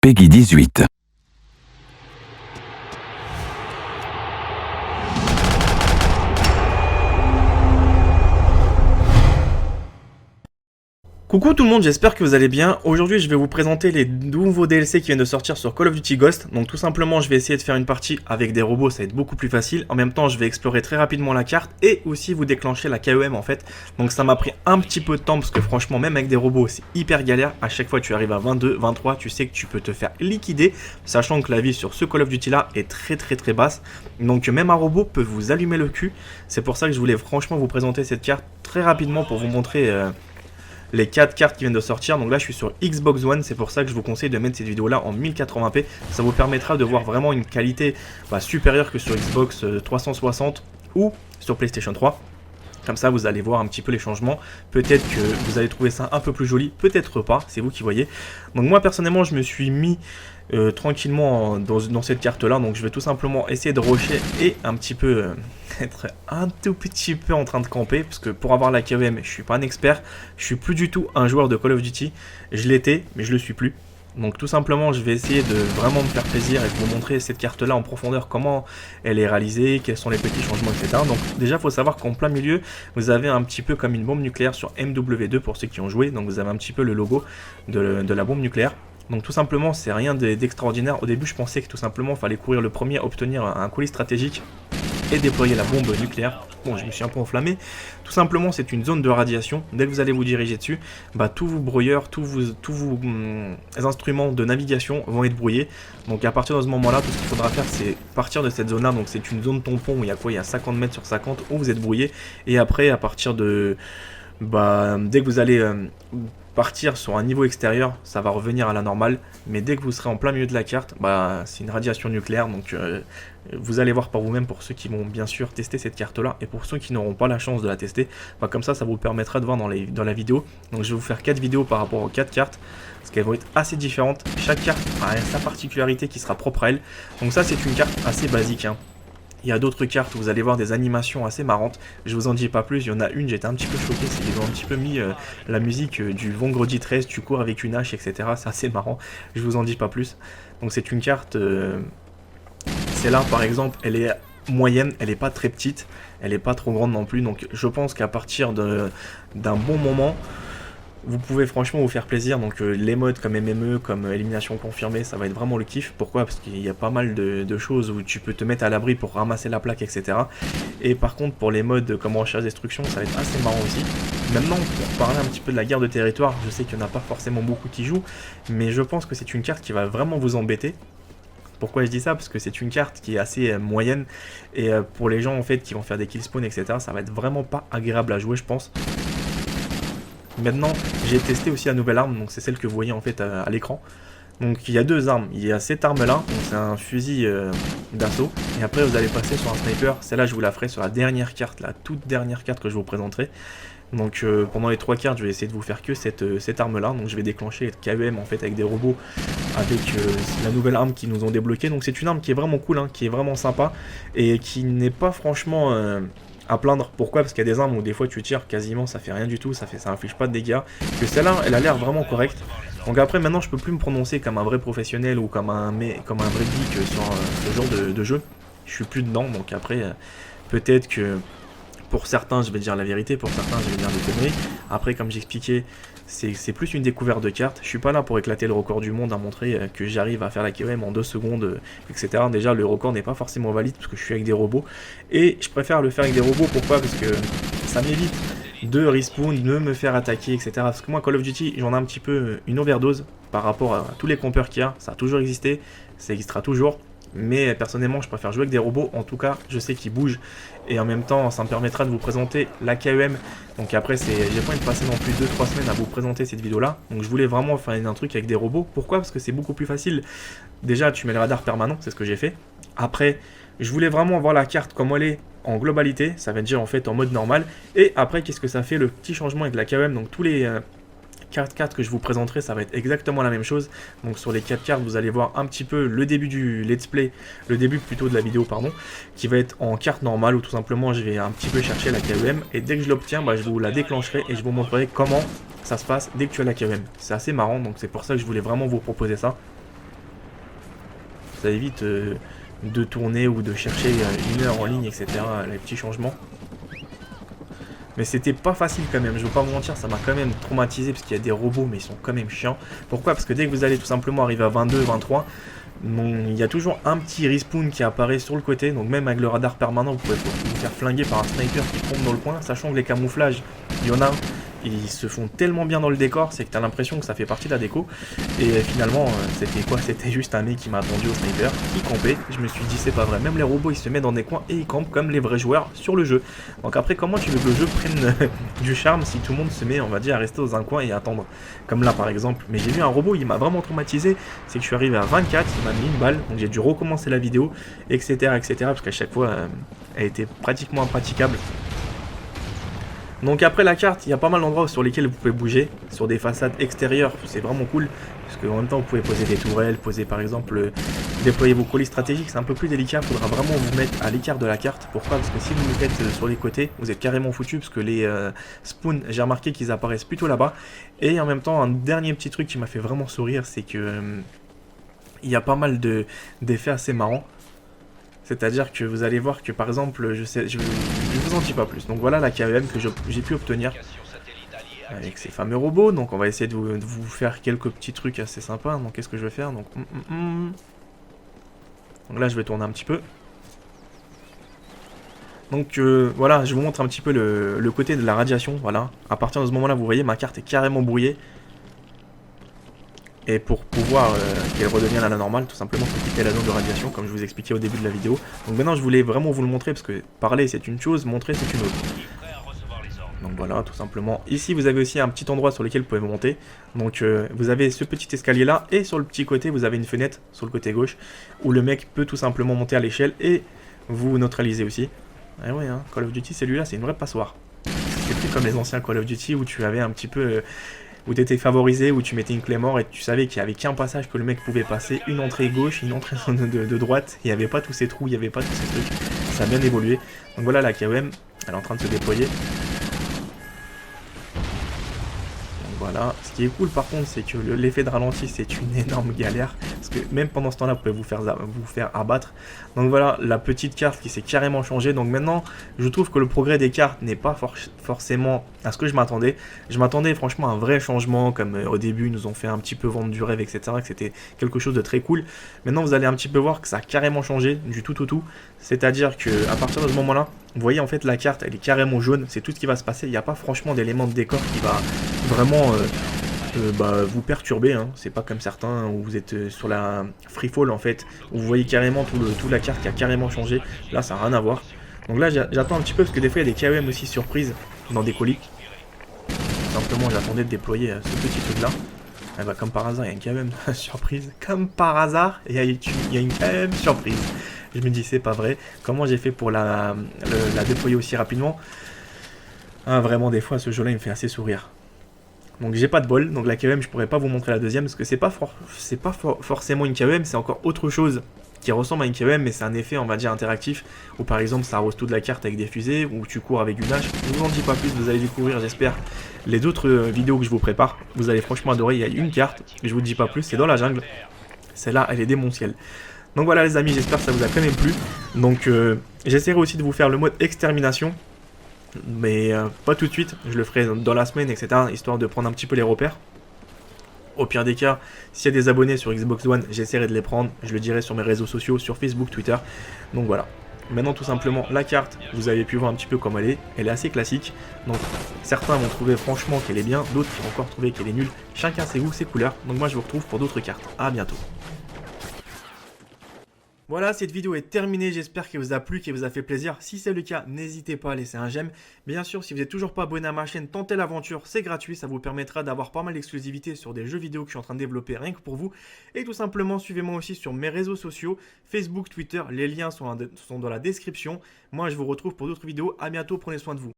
Peggy 18. Coucou tout le monde, j'espère que vous allez bien. Aujourd'hui je vais vous présenter les nouveaux DLC qui viennent de sortir sur Call of Duty Ghost. Donc tout simplement je vais essayer de faire une partie avec des robots, ça va être beaucoup plus facile. En même temps je vais explorer très rapidement la carte et aussi vous déclencher la KEM en fait. Donc ça m'a pris un petit peu de temps parce que franchement même avec des robots c'est hyper galère. À chaque fois tu arrives à 22, 23, tu sais que tu peux te faire liquider. Sachant que la vie sur ce Call of Duty là est très basse. Donc même un robot peut vous allumer le cul. C'est pour ça que je voulais franchement vous présenter cette carte très rapidement pour vous montrer... les 4 cartes qui viennent de sortir. Donc là je suis sur Xbox One, c'est pour ça que je vous conseille de mettre cette vidéo là en 1080p. Ça vous permettra de voir vraiment une qualité supérieure que sur Xbox 360 ou sur PlayStation 3. Comme ça vous allez voir un petit peu les changements. Peut-être que vous allez trouver ça un peu plus joli, peut-être pas, c'est vous qui voyez. Donc moi personnellement je me suis mis tranquillement dans cette carte là. Donc je vais tout simplement essayer de rusher et un petit peu être un tout petit peu en train de camper. Parce que pour avoir la KEM je suis pas un expert. Je suis plus du tout un joueur de Call of Duty. Je l'étais mais je le suis plus. Donc tout simplement je vais essayer de vraiment me faire plaisir et de vous montrer cette carte là en profondeur, comment elle est réalisée, quels sont les petits changements, etc. Donc déjà il faut savoir qu'en plein milieu vous avez un petit peu comme une bombe nucléaire sur MW2 pour ceux qui ont joué. Donc vous avez un petit peu le logo de la bombe nucléaire. Donc tout simplement c'est rien d'extraordinaire. Au début je pensais que tout simplement il fallait courir le premier, obtenir un colis stratégique et déployer la bombe nucléaire. Bon, je me suis un peu enflammé. Tout simplement, c'est une zone de radiation. Dès que vous allez vous diriger dessus, tous vos brouilleurs, tous vos instruments de navigation vont être brouillés. Donc à partir de ce moment-là, tout ce qu'il faudra faire, c'est partir de cette zone-là. Donc c'est une zone tampon où il y a quoi? Il y a 50 mètres sur 50 où vous êtes brouillé. Et après, à partir de... dès que vous allez... partir sur un niveau extérieur, ça va revenir à la normale, mais dès que vous serez en plein milieu de la carte, c'est une radiation nucléaire, donc vous allez voir par vous-même pour ceux qui vont bien sûr tester cette carte là, et pour ceux qui n'auront pas la chance de la tester, comme ça vous permettra de voir dans la vidéo. Donc je vais vous faire 4 vidéos par rapport aux 4 cartes, parce qu'elles vont être assez différentes. Chaque carte a sa particularité qui sera propre à elle, donc ça c'est une carte assez basique, hein. Il y a d'autres cartes où vous allez voir des animations assez marrantes. Je vous en dis pas plus, il y en a une, j'étais un petit peu choqué, c'est qu'ils ont un petit peu mis la musique du vendredi 13, tu cours avec une hache, etc. C'est assez marrant, je vous en dis pas plus. Donc c'est une carte, celle-là par exemple, elle est moyenne, elle est pas très petite, elle est pas trop grande non plus. Donc je pense qu'à partir d'un bon moment, vous pouvez franchement vous faire plaisir. Donc les modes comme MME, comme élimination confirmée, ça va être vraiment le kiff. Pourquoi? Parce qu'il y a pas mal de choses où tu peux te mettre à l'abri pour ramasser la plaque, etc. Et par contre pour les modes comme recherche destruction, ça va être assez marrant aussi. Maintenant pour parler un petit peu de la guerre de territoire, je sais qu'il n'y en a pas forcément beaucoup qui jouent, mais je pense que c'est une carte qui va vraiment vous embêter. Pourquoi je dis ça? Parce que c'est une carte qui est assez moyenne, et pour les gens en fait qui vont faire des kill spawn, etc., ça va être vraiment pas agréable à jouer, je pense. Maintenant, j'ai testé aussi la nouvelle arme, donc c'est celle que vous voyez en fait à l'écran. Donc il y a deux armes, il y a cette arme là, c'est un fusil d'assaut, et après vous allez passer sur un sniper. Celle-là je vous la ferai sur la dernière carte, la toute dernière carte que je vous présenterai. Donc pendant les 3 cartes je vais essayer de vous faire que cette arme là. Donc je vais déclencher le KEM en fait avec des robots, avec la nouvelle arme qu'ils nous ont débloquée. Donc c'est une arme qui est vraiment cool, hein, qui est vraiment sympa, et qui n'est pas franchement... à plaindre. Pourquoi? Parce qu'il y a des armes où des fois tu tires quasiment ça fait rien du tout, ça inflige pas de dégâts. Que celle-là elle a l'air vraiment correcte. Donc après maintenant je peux plus me prononcer comme un vrai professionnel ou comme un vrai geek sur ce genre de jeu. Je suis plus dedans, donc après peut-être que pour certains je vais dire la vérité, pour certains je vais dire des conneries. Après comme j'expliquais, c'est plus une découverte de cartes. Je suis pas là pour éclater le record du monde, à montrer que j'arrive à faire la KEM en 2 secondes, etc. Déjà le record n'est pas forcément valide parce que je suis avec des robots. Et je préfère le faire avec des robots, pourquoi? Parce que ça m'évite de respawn, de me faire attaquer, etc. Parce que moi Call of Duty j'en ai un petit peu une overdose par rapport à tous les campeurs qu'il y a. Ça a toujours existé, ça existera toujours. Mais personnellement je préfère jouer avec des robots, en tout cas je sais qu'ils bougent, et en même temps ça me permettra de vous présenter la KEM. Donc après j'ai pas envie de passer non plus 2-3 semaines à vous présenter cette vidéo là, donc je voulais vraiment faire un truc avec des robots. Pourquoi? Parce que c'est beaucoup plus facile. Déjà tu mets le radar permanent, c'est ce que j'ai fait. Après je voulais vraiment voir la carte comme elle est en globalité, ça va dire en fait en mode normal. Et après qu'est-ce que ça fait, le petit changement avec la KEM. Donc tous les 4 cartes que je vous présenterai, ça va être exactement la même chose. Donc sur les 4 cartes, vous allez voir un petit peu le début du let's play, le début plutôt de la vidéo, pardon, qui va être en carte normale, où tout simplement je vais un petit peu chercher la KEM, et dès que je l'obtiens, je vous la déclencherai et je vous montrerai comment ça se passe dès que tu as la KEM. C'est assez marrant, donc c'est pour ça que je voulais vraiment vous proposer ça. Ça évite de tourner ou de chercher 1 heure en ligne, etc. Les petits changements. Mais c'était pas facile quand même, je vais pas vous mentir, ça m'a quand même traumatisé parce qu'il y a des robots mais ils sont quand même chiants. Pourquoi? Parce que dès que vous allez tout simplement arriver à 22, 23, il y a toujours un petit respawn qui apparaît sur le côté. Donc même avec le radar permanent, vous pouvez vous faire flinguer par un sniper qui tombe dans le coin. Sachant que les camouflages, il y en a, ils se font tellement bien dans le décor, c'est que tu as l'impression que ça fait partie de la déco. Et finalement, c'était quoi? C'était juste un mec qui m'a attendu au sniper, qui campait. Je me suis dit, c'est pas vrai, même les robots, ils se mettent dans des coins et ils campent comme les vrais joueurs sur le jeu. Donc après, comment tu veux que le jeu prenne du charme si tout le monde se met, on va dire, à rester dans un coin et attendre? Comme là, par exemple. Mais j'ai vu un robot, il m'a vraiment traumatisé. C'est que je suis arrivé à 24, il m'a mis une balle, donc j'ai dû recommencer la vidéo, etc., etc., parce qu'à chaque fois, elle était pratiquement impraticable. Donc après la carte, il y a pas mal d'endroits sur lesquels vous pouvez bouger, sur des façades extérieures, c'est vraiment cool, parce qu'en même temps vous pouvez poser des tourelles, poser par exemple, déployer vos colis stratégiques, c'est un peu plus délicat, il faudra vraiment vous mettre à l'écart de la carte. Pourquoi? Parce que si vous vous faites sur les côtés, vous êtes carrément foutu, parce que les spawns, j'ai remarqué qu'ils apparaissent plutôt là-bas. Et en même temps, un dernier petit truc qui m'a fait vraiment sourire, c'est que il y a pas mal d'effets assez marrants. C'est-à-dire que vous allez voir que par exemple, je vous en dis pas plus. Donc voilà la KEM que j'ai pu obtenir avec ces fameux robots. Donc on va essayer de vous faire quelques petits trucs assez sympas. Donc qu'est-ce que je vais faire? Donc là je vais tourner un petit peu. Donc voilà, je vous montre un petit peu le côté de la radiation. Voilà, à partir de ce moment-là, vous voyez ma carte est carrément brouillée. Et pour pouvoir qu'elle redevienne à la normale, tout simplement, il faut quitter la zone de radiation, comme je vous expliquais au début de la vidéo. Donc maintenant, je voulais vraiment vous le montrer, parce que parler, c'est une chose, montrer, c'est une autre. Donc voilà, tout simplement. Ici, vous avez aussi un petit endroit sur lequel vous pouvez monter. Donc vous avez ce petit escalier-là, et sur le petit côté, vous avez une fenêtre, sur le côté gauche, où le mec peut tout simplement monter à l'échelle, et vous neutraliser aussi. Et ouais, hein, Call of Duty, celui-là, c'est une vraie passoire. C'est plus comme les anciens Call of Duty, où tu avais un petit peu... où tu étais favorisé, où tu mettais une clé mort et tu savais qu'il n'y avait qu'un passage que le mec pouvait passer, une entrée gauche, une entrée de droite, il n'y avait pas tous ces trous, il n'y avait pas tous ces trucs, ça a bien évolué. Donc voilà, la KEM, elle est en train de se déployer. Voilà, ce qui est cool par contre, c'est que l'effet de ralenti, c'est une énorme galère, parce que même pendant ce temps-là, vous pouvez vous faire abattre. Donc voilà, la petite carte qui s'est carrément changée. Donc maintenant, je trouve que le progrès des cartes n'est pas forcément à ce que je m'attendais. Je m'attendais franchement à un vrai changement, comme au début, ils nous ont fait un petit peu vendre du rêve, etc., que c'était quelque chose de très cool. Maintenant, vous allez un petit peu voir que ça a carrément changé du tout au tout. C'est-à-dire que à partir de ce moment-là, vous voyez en fait la carte, elle est carrément jaune, c'est tout ce qui va se passer. Il n'y a pas franchement d'élément de décor qui va vraiment vous perturber, hein. C'est pas comme certains où vous êtes sur la free fall en fait, où vous voyez carrément toute la carte qui a carrément changé. Là ça n'a rien à voir. Donc là j'attends un petit peu parce que des fois il y a des KEM aussi surprises dans des colis. Simplement j'attendais de déployer ce petit truc là. Et bah, comme par hasard il y a une KEM surprise. Comme par hasard il y a une KEM surprise. Je me dis c'est pas vrai. Comment j'ai fait pour la déployer aussi rapidement? Ah, vraiment des fois ce jeu là il me fait assez sourire. Donc j'ai pas de bol, donc la KEM je pourrais pas vous montrer la deuxième parce que c'est pas forcément une KEM, c'est encore autre chose qui ressemble à une KEM, mais c'est un effet on va dire interactif où par exemple ça arrose toute la carte avec des fusées ou tu cours avec une hache. Je vous en dis pas plus, vous allez découvrir j'espère les autres vidéos que je vous prépare. Vous allez franchement adorer, il y a une carte, je vous dis pas plus, c'est dans la jungle. Celle-là elle est démentielle. Donc voilà les amis, j'espère que ça vous a quand même plu. Donc j'essaierai aussi de vous faire le mode extermination. Mais pas tout de suite, je le ferai dans la semaine, etc. Histoire de prendre un petit peu les repères. Au pire des cas, s'il y a des abonnés sur Xbox One, j'essaierai de les prendre. Je le dirai sur mes réseaux sociaux, sur Facebook, Twitter. Donc voilà. Maintenant tout simplement, la carte, vous avez pu voir un petit peu comment elle est assez classique. Donc certains vont trouver franchement qu'elle est bien, d'autres vont encore trouver qu'elle est nulle. Chacun ses goûts, ses couleurs. Donc moi je vous retrouve pour d'autres cartes. A bientôt. Voilà, cette vidéo est terminée, j'espère qu'elle vous a plu, qu'elle vous a fait plaisir. Si c'est le cas, n'hésitez pas à laisser un j'aime. Bien sûr, si vous n'êtes toujours pas abonné à ma chaîne, tentez l'aventure, c'est gratuit, ça vous permettra d'avoir pas mal d'exclusivités sur des jeux vidéo que je suis en train de développer rien que pour vous. Et tout simplement, suivez-moi aussi sur mes réseaux sociaux, Facebook, Twitter, les liens sont dans la description. Moi, je vous retrouve pour d'autres vidéos, à bientôt, prenez soin de vous.